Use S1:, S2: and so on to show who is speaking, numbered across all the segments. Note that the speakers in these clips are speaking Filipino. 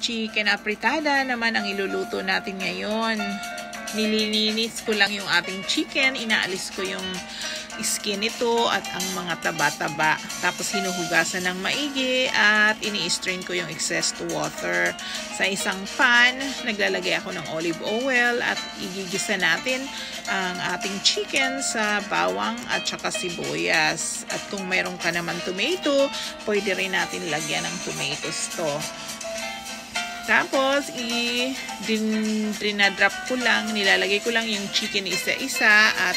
S1: Chicken apritada naman ang iluluto natin ngayon. Nililinis ko lang yung ating chicken. Inaalis ko yung skin nito at ang mga taba-taba. Tapos hinuhugasan ng maigi at ini-strain ko yung excess to water. Sa isang pan, naglalagay ako ng olive oil at igigisa natin ang ating chicken sa bawang at saka sibuyas. At kung mayroon ka naman tomato, pwede rin natin lagyan ng tomatoes to. Tapos, dinadrop ko lang, nilalagay ko lang yung chicken isa-isa at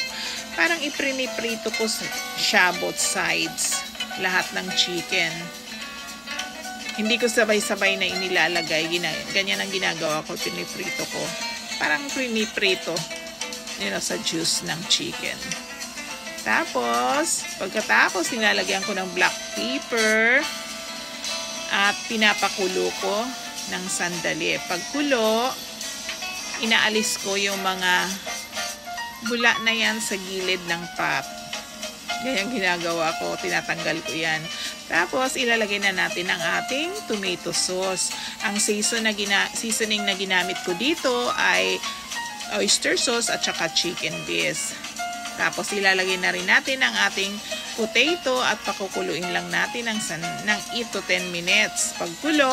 S1: parang ipriniprito ko siya both sides, lahat ng chicken. Hindi ko sabay-sabay na inilalagay, ganyan ang ginagawa ko, piniprito ko. Parang piniprito, sa juice ng chicken. Tapos, pagkatapos, nilalagyan ko ng black pepper at pinapakulo ko ng sandali. Pagkulo, inaalis ko yung mga bula na yan sa gilid ng pot. Ganyan ginagawa ko, tinatanggal ko yan. Tapos, ilalagay na natin ang ating tomato sauce. Ang seasoning na ginamit ko dito ay oyster sauce at saka chicken bisque. Tapos, ilalagay na rin natin ang ating potato at pakukuluin lang natin ng 8 to 10 minutes. Pagkulo,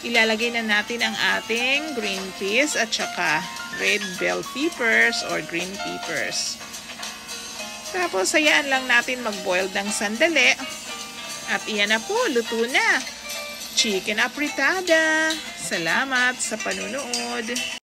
S1: ilalagay na natin ang ating green peas at saka red bell peppers or green peppers. Tapos, hayaan lang natin mag-boil ng sandali. At iyan na po, luto na. Chicken apritada. Salamat sa panunood.